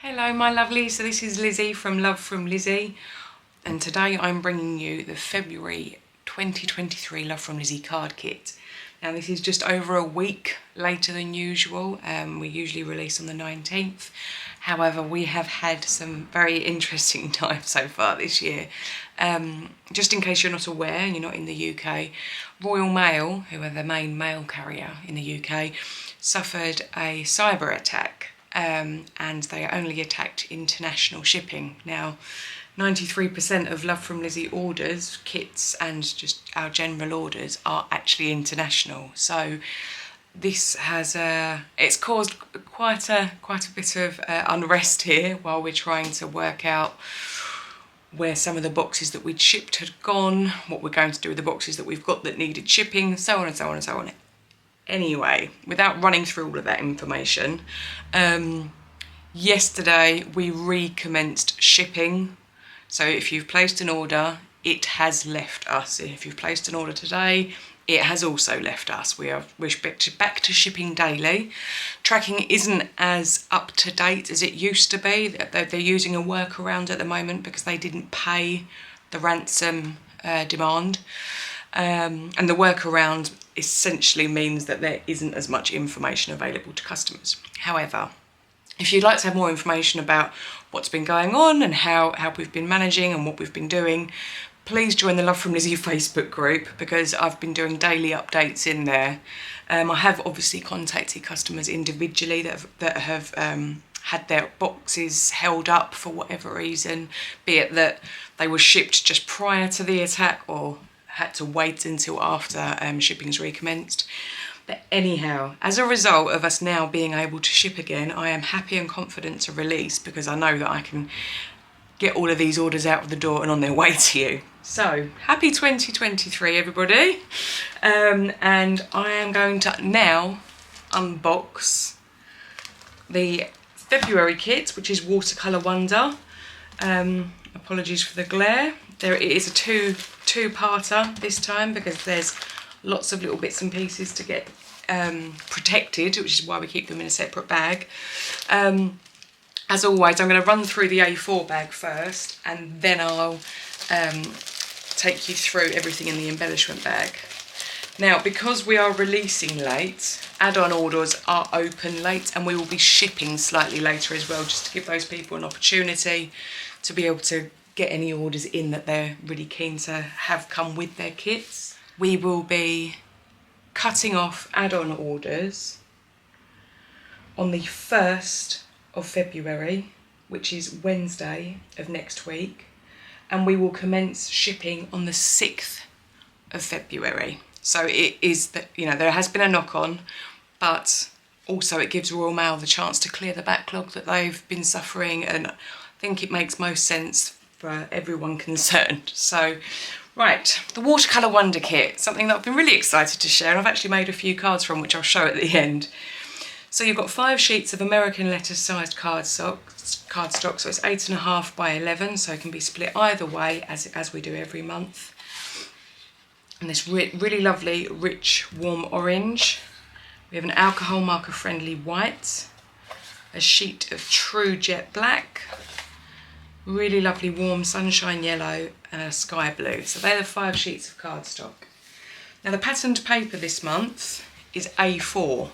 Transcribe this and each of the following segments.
Hello my lovely, so this is Lizzie from Love from Lizzie, and today I'm bringing you the February 2023 Love from Lizzie card kit. Now this is just over a week later than usual. We usually release on the 19th. However, we have had some very interesting times so far this year. Just in case you're not aware and you're not in the UK, Royal Mail, who are the main mail carrier in the UK, suffered a cyber attack. And they only attacked international shipping. Now, 93% of Love from Lizzie orders, kits and just our general orders are actually international. So this has it's caused quite a bit of unrest here while we're trying to work out where some of the boxes that we'd shipped had gone, what we're going to do with the boxes that we've got that needed shipping, so on and so on and so on. Anyway, without running through all of that information, yesterday we recommenced shipping. So if you've placed an order, it has left us. If you've placed an order today, it has also left us. We're back to shipping daily. Tracking isn't as up to date as it used to be. They're using a workaround at the moment because they didn't pay the ransom demand. And the workaround essentially means that there isn't as much information available to customers. However, if you'd like to have more information about what's been going on and how we've been managing and what we've been doing, please join the Love from Lizzie Facebook group because I've been doing daily updates in there. I have obviously contacted customers individually that have had their boxes held up for whatever reason, be it that they were shipped just prior to the attack or had to wait until after shipping's recommenced. But anyhow, as a result of us now being able to ship again, I am happy and confident to release because I know that I can get all of these orders out of the door and on their way to you. So, happy 2023 everybody. And I am going to now unbox the February kit, which is Watercolor Wonder. Apologies for the glare. It is a two-parter this time because there's lots of little bits and pieces to get protected, which is why we keep them in a separate bag. As always, I'm going to run through the A4 bag first and then I'll take you through everything in the embellishment bag. Now, because we are releasing late, add-on orders are open late and we will be shipping slightly later as well, just to give those people an opportunity to be able to get any orders in that they're really keen to have come with their kits. We will be cutting off add-on orders on the 1st of February, which is Wednesday of next week, and we will commence shipping on the 6th of February. So it is that, you know, there has been a knock-on, but also it gives Royal Mail the chance to clear the backlog that they've been suffering, and I think it makes most sense for everyone concerned. So, right, the Watercolor Wonder Kit, something that I've been really excited to share, and I've actually made a few cards from, which I'll show at the end. So you've got 5 sheets of American letter sized cardstock, so it's 8.5 by 11, so it can be split either way as we do every month. And this really lovely, rich, warm orange. We have an alcohol marker friendly white, a sheet of true jet black, really lovely warm sunshine yellow and a sky blue. So they're the 5 sheets of cardstock. Now the patterned paper this month is A4,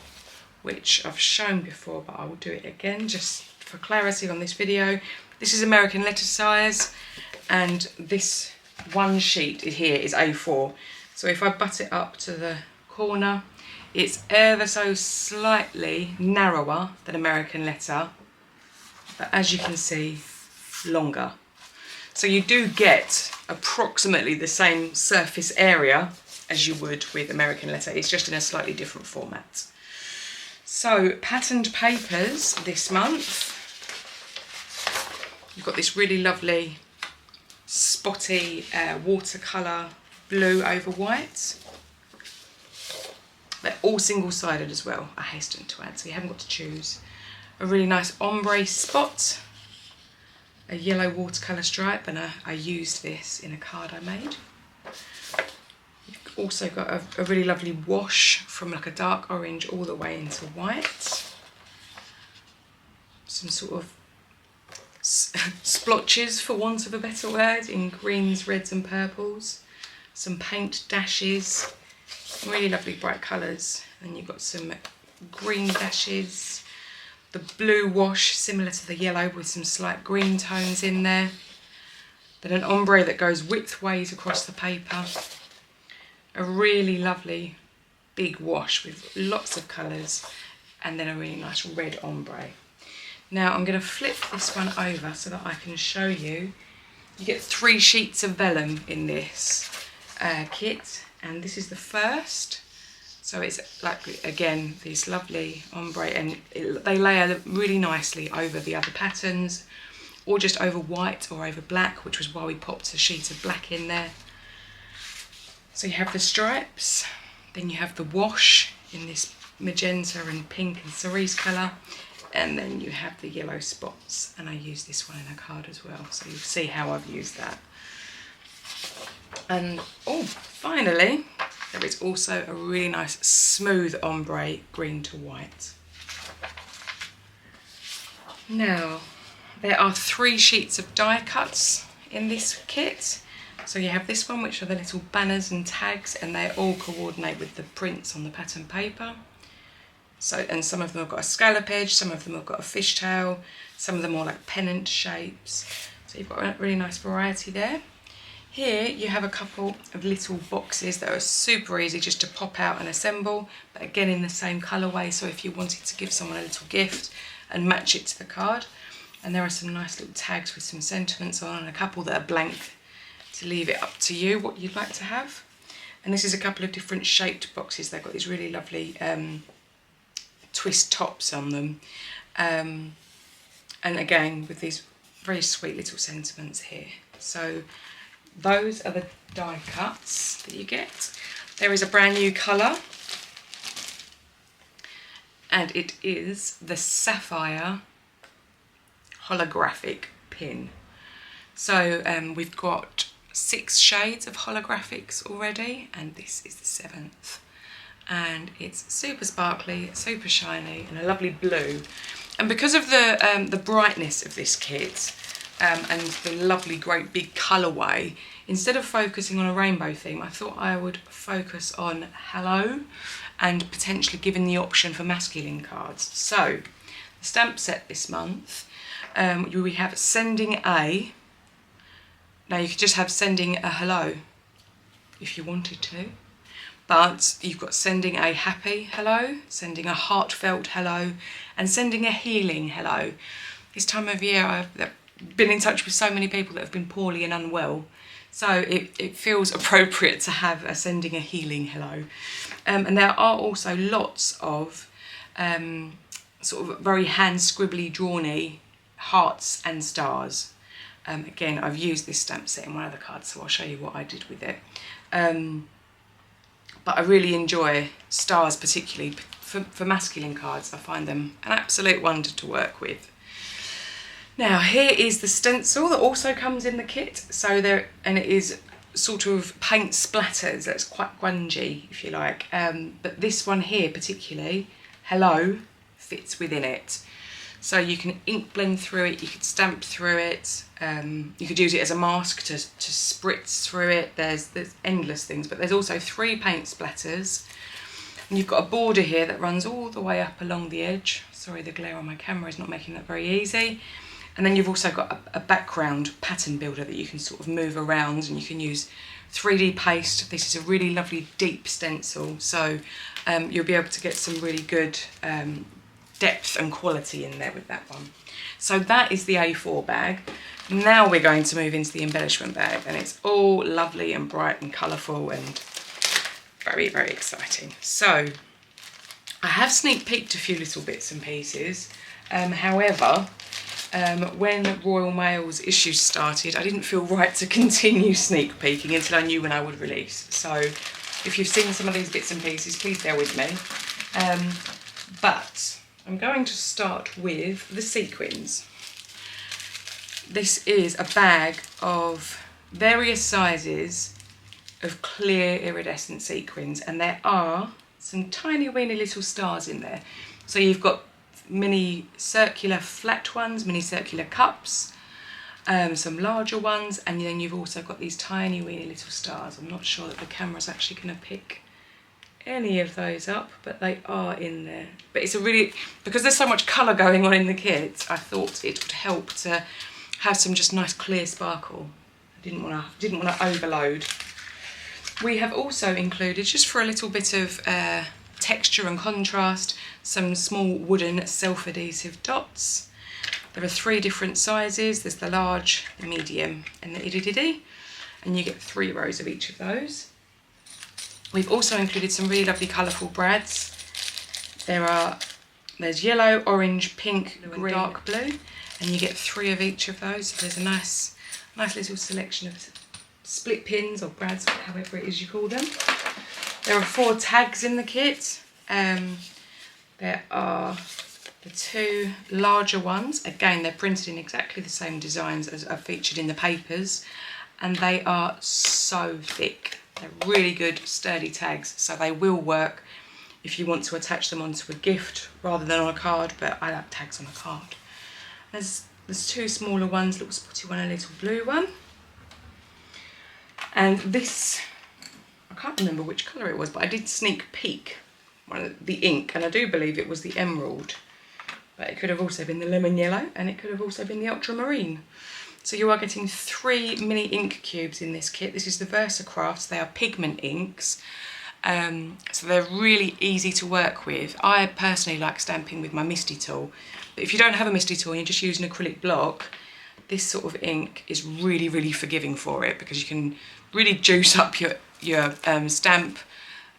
which I've shown before, but I will do it again just for clarity on this video. This is American letter size, and this one sheet here is A4. So if I butt it up to the corner, it's ever so slightly narrower than American letter, but as you can see, longer. So you do get approximately the same surface area as you would with American letter. It's just in a slightly different format. So patterned papers this month. You've got this really lovely spotty watercolour blue over white. They're all single-sided as well, I hasten to add, so you haven't got to choose. A really nice ombre spot, a yellow watercolour stripe, and I used this in a card I made. You've also got a really lovely wash from like a dark orange all the way into white. Some sort of splotches, for want of a better word, in greens, reds and purples. Some paint dashes, really lovely bright colours. And you've got some green dashes, the blue wash similar to the yellow with some slight green tones in there. Then an ombre that goes widthways across the paper. A really lovely big wash with lots of colours, and then a really nice red ombre. Now I'm going to flip this one over so that I can show you. You get 3 sheets of vellum in this kit, and this is the first. So it's like, again, this lovely ombre, and they layer really nicely over the other patterns, or just over white or over black, which was why we popped a sheet of black in there. So you have the stripes, then you have the wash in this magenta and pink and cerise colour, and then you have the yellow spots, and I use this one in a card as well, so you'll see how I've used that. And oh, finally, there is also a really nice smooth ombre, green to white. Now, there are 3 sheets of die cuts in this kit. So you have this one, which are the little banners and tags, and they all coordinate with the prints on the pattern paper. So, and some of them have got a scallop edge, some of them have got a fishtail, some of them are like pennant shapes. So you've got a really nice variety there. Here you have a couple of little boxes that are super easy just to pop out and assemble, but again in the same colourway, so if you wanted to give someone a little gift and match it to the card. And there are some nice little tags with some sentiments on, and a couple that are blank to leave it up to you what you'd like to have. And this is a couple of different shaped boxes. They've got these really lovely twist tops on them, and again with these very sweet little sentiments here. So those are the die cuts that you get. There is a brand new colour, and it is the Sapphire holographic pin. So we've got 6 shades of holographics already, and this is the 7th. And it's super sparkly, super shiny, and a lovely blue. And because of the brightness of this kit and the lovely great big colourway, instead of focusing on a rainbow theme, I thought I would focus on hello and potentially giving the option for masculine cards. So the stamp set this month, we have sending a. Now you could just have sending a hello if you wanted to, but you've got sending a happy hello, sending a heartfelt hello, and sending a healing hello. This time of year I've been in touch with so many people that have been poorly and unwell, so it feels appropriate to have a sending a healing hello. And there are also lots of sort of very hand scribbly drawny hearts and stars. Again, I've used this stamp set in one of the cards, so I'll show you what I did with it. But I really enjoy stars, particularly for masculine cards. I find them an absolute wonder to work with. Now, here is the stencil that also comes in the kit. So it is sort of paint splatters. That's quite grungy, if you like. But this one here, particularly, hello, fits within it. So you can ink blend through it, you could stamp through it, you could use it as a mask to spritz through it. There's endless things, but there's also 3 paint splatters. And you've got a border here that runs all the way up along the edge. Sorry, the glare on my camera is not making that very easy. And then you've also got a background pattern builder that you can sort of move around, and you can use 3D paste. This is a really lovely deep stencil, so you'll be able to get some really good depth and quality in there with that one. So that is the A4 bag. Now we're going to move into the embellishment bag, and it's all lovely and bright and colourful and very, very exciting. So I have sneak peeked a few little bits and pieces. However, when Royal Mail's issues started, I didn't feel right to continue sneak peeking until I knew when I would release. So if you've seen some of these bits and pieces, please bear with me. But I'm going to start with the sequins. This is a bag of various sizes of clear iridescent sequins, and there are some tiny weeny little stars in there. So you've got mini circular flat ones, mini circular cups, some larger ones, and then you've also got these tiny weeny little stars. I'm not sure that the camera's actually going to pick any of those up, but they are in there. But it's a really, because there's so much colour going on in the kit, I thought it would help to have some just nice clear sparkle. I didn't want to overload. We have also included, just for a little bit of texture and contrast, some small wooden self-adhesive dots. There are 3 different sizes. There's the large, the medium and the itty bitty, and you get 3 rows of each of those. We've also included some really lovely colourful brads. There's yellow, orange, pink, green, dark blue, and you get 3 of each of those. So there's a nice little selection of split pins or brads, however it is you call them. There are 4 tags in the kit. There are the 2 larger ones. Again, they're printed in exactly the same designs as are featured in the papers, and they are so thick. They're really good, sturdy tags, so they will work if you want to attach them onto a gift rather than on a card, but I like tags on a card. There's 2 smaller ones, little spotty one and a little blue one. And this, I can't remember which colour it was, but I did sneak peek the ink, and I do believe it was the emerald, but it could have also been the lemon yellow, and it could have also been the ultramarine. So you are getting 3 mini ink cubes in this kit. This is the VersaCrafts. They are pigment inks, so they're really easy to work with. I personally like stamping with my Misty tool, but if you don't have a Misty tool and you just use an acrylic block, this sort of ink is really, really forgiving for it, because you can really juice up your stamp,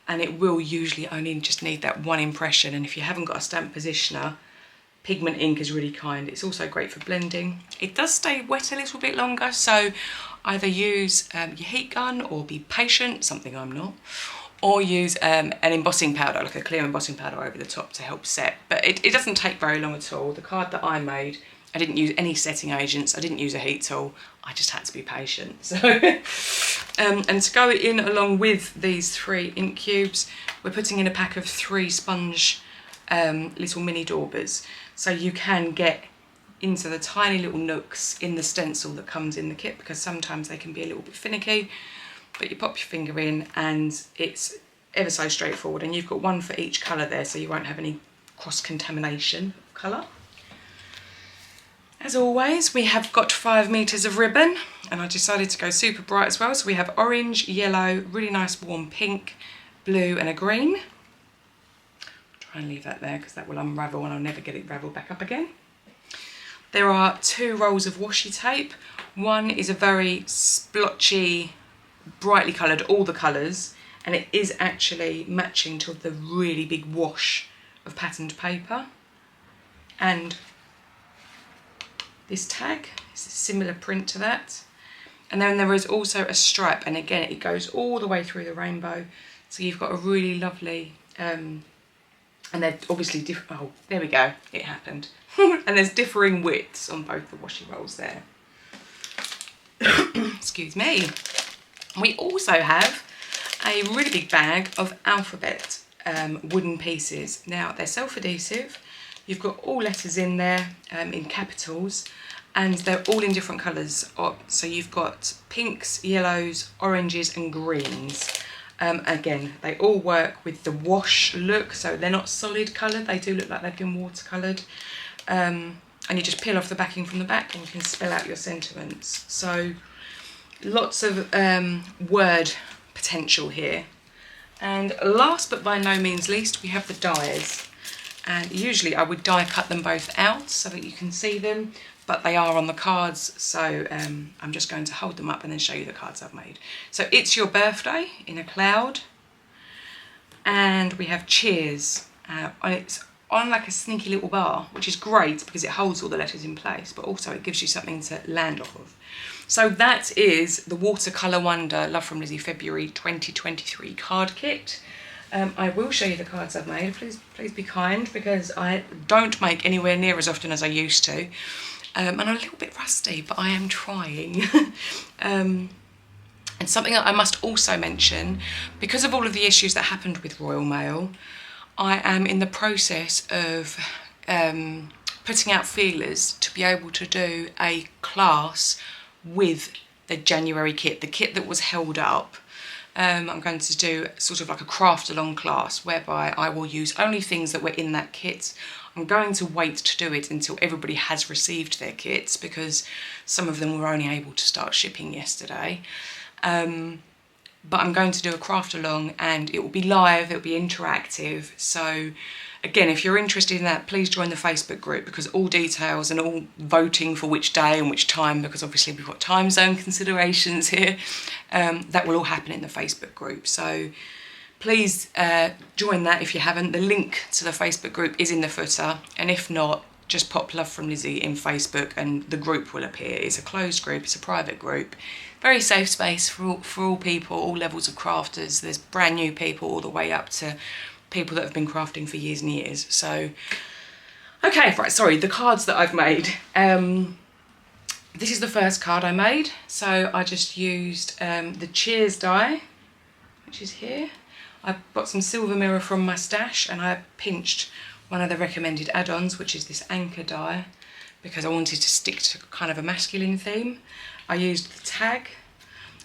and it will usually only just need that one impression. And if you haven't got a stamp positioner, pigment ink is really kind. It's also great for blending. It does stay wet a little bit longer, so either use your heat gun or be patient, something I'm not, or use an embossing powder, like a clear embossing powder over the top to help set. But it doesn't take very long at all. The card that I made, I didn't use any setting agents, I didn't use a heat tool, I just had to be patient. So, and to go in along with these 3 ink cubes, we're putting in a pack of 3 sponge little mini daubers, so you can get into the tiny little nooks in the stencil that comes in the kit, because sometimes they can be a little bit finicky, but you pop your finger in and it's ever so straightforward, and you've got 1 for each colour there, so you won't have any cross-contamination of colour. As always, we have got 5 meters of ribbon, and I decided to go super bright as well. So we have orange, yellow, really nice warm pink, blue and a green. Try and leave that there because that will unravel and I'll never get it raveled back up again. There are 2 rolls of washi tape. One is a very splotchy, brightly coloured, all the colours, and it is actually matching to the really big wash of patterned paper. And this tag is a similar print to that. And then there is also a stripe, and again it goes all the way through the rainbow. So you've got a really lovely, and they're obviously different. Oh, there we go, it happened. And there's differing widths on both the washi rolls there. Excuse me. We also have a really big bag of alphabet wooden pieces. Now they're self-adhesive. You've got all letters in there in capitals, and they're all in different colours. So you've got pinks, yellows, oranges and greens. Again, they all work with the wash look, so they're not solid coloured, they do look like they've been watercoloured. And you just peel off the backing from the back and you can spell out your sentiments. So lots of word potential here. And last but by no means least, we have the dies. And usually I would die cut them both out so that you can see them, but they are on the cards, so I'm just going to hold them up and then show you the cards I've made. So It's Your Birthday in a cloud, and we have Cheers, and it's on like a sneaky little bar, which is great because it holds all the letters in place, but also it gives you something to land off of. So that is the Watercolor Wonder Love from Lizi February 2023 card kit. I will show you the cards I've made. Please be kind, because I don't make anywhere near as often as I used to. And I'm a little bit rusty, but I am trying. And something that I must also mention, because of all of the issues that happened with Royal Mail, I am in the process of putting out feelers to be able to do a class with the January kit, the kit that was held up. I'm going to do sort of like a craft along class whereby I will use only things that were in that kit. I'm going to wait to do it until everybody has received their kits, because some of them were only able to start shipping yesterday. But I'm going to do a craft along, and it will be live, it will be interactive. So again, if you're interested in that, please join the Facebook group, because all details and all voting for which day and which time, because obviously we've got time zone considerations here, that will all happen in the Facebook group. So please join that if you haven't. The link to the Facebook group is in the footer, and if not, just pop Love from Lizzie in Facebook and the group will appear. It's a closed group, it's a private group, very safe space for all people, all levels of crafters. There's brand new people all the way up to people that have been crafting for years and years. So, okay, right, sorry, the cards that I've made. This is the first card I made. So I just used the Cheers die, which is here. I got some silver mirror from my stash, and I pinched one of the recommended add-ons, which is this anchor die, because I wanted to stick to kind of a masculine theme. I used the tag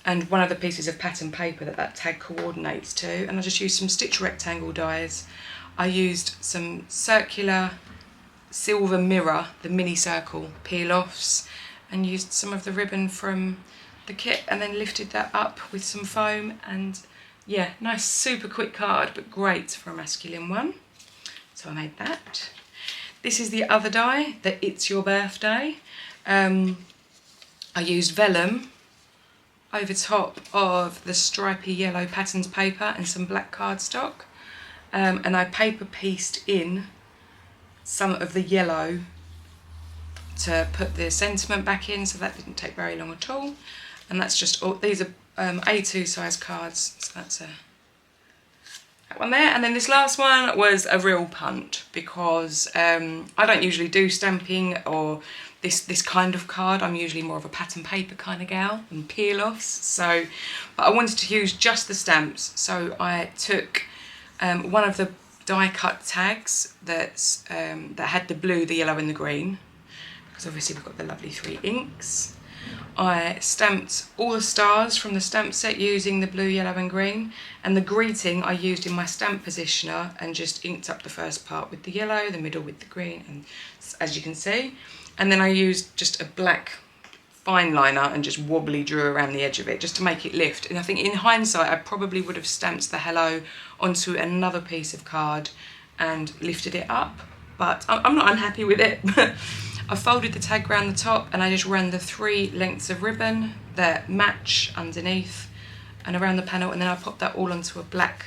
and one of the pieces of pattern paper that tag coordinates to, and I just used some stitch rectangle dies. I used some circular silver mirror, the mini circle peel-offs, and used some of the ribbon from the kit, and then lifted that up with some foam. And yeah, nice super quick card, but great for a masculine one. So I made that. This is the other die, the It's Your Birthday. I used vellum over top of the stripy yellow patterns paper and some black cardstock. And I paper pieced in some of the yellow to put the sentiment back in, so that didn't take very long at all. And that's just all. These are A2 size cards, so that's that one there. And then this last one was a real punt, because I don't usually do stamping or this kind of card. I'm usually more of a pattern paper kind of gal and peel-offs. So, but I wanted to use just the stamps, so I took one of the die cut tags that had the blue, the yellow and the green, because obviously we've got the lovely 3 inks. I stamped all the stars from the stamp set using the blue, yellow and green, and the greeting I used in my stamp positioner and just inked up the first part with the yellow, the middle with the green, and as you can see. And then I used just a black fine liner and just wobbly drew around the edge of it just to make it lift. And I think in hindsight I probably would have stamped the hello onto another piece of card and lifted it up, but I'm not unhappy with it. I folded the tag around the top, and I just ran the 3 lengths of ribbon that match underneath and around the panel, and then I popped that all onto a black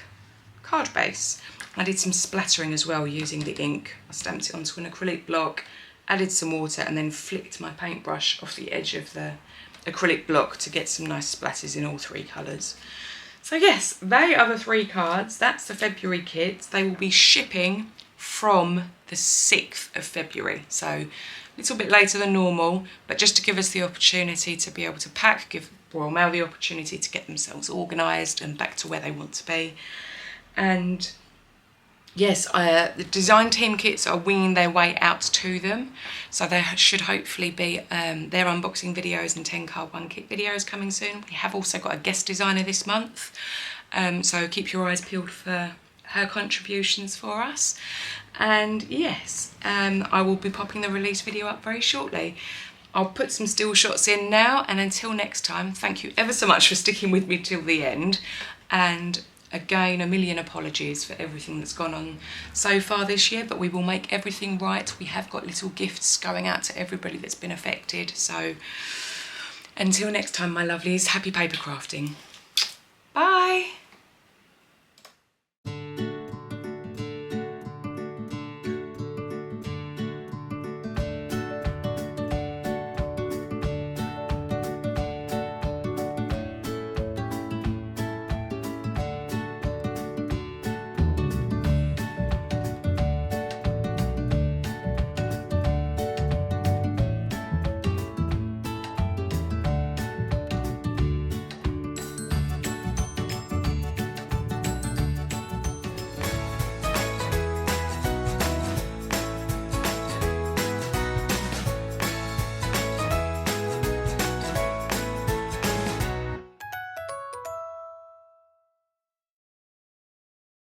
card base. I did some splattering as well using the ink. I stamped it onto an acrylic block, added some water, and then flicked my paintbrush off the edge of the acrylic block to get some nice splatters in all 3 colours. So yes, they are the 3 cards. That's the February kit. They will be shipping from the 6th of February. So a little bit later than normal, but just to give us the opportunity to be able to pack, give Royal Mail the opportunity to get themselves organised and back to where they want to be. And yes, the design team kits are winging their way out to them, so there should hopefully be their unboxing videos and 10 card 1 kit videos coming soon. We have also got a guest designer this month, so keep your eyes peeled for her contributions for us. And yes, I will be popping the release video up very shortly. I'll put some still shots in now, and until next time, thank you ever so much for sticking with me till the end. And again, a million apologies for everything that's gone on so far this year, but we will make everything right. We have got little gifts going out to everybody that's been affected. So until next time, my lovelies, happy paper crafting. Bye.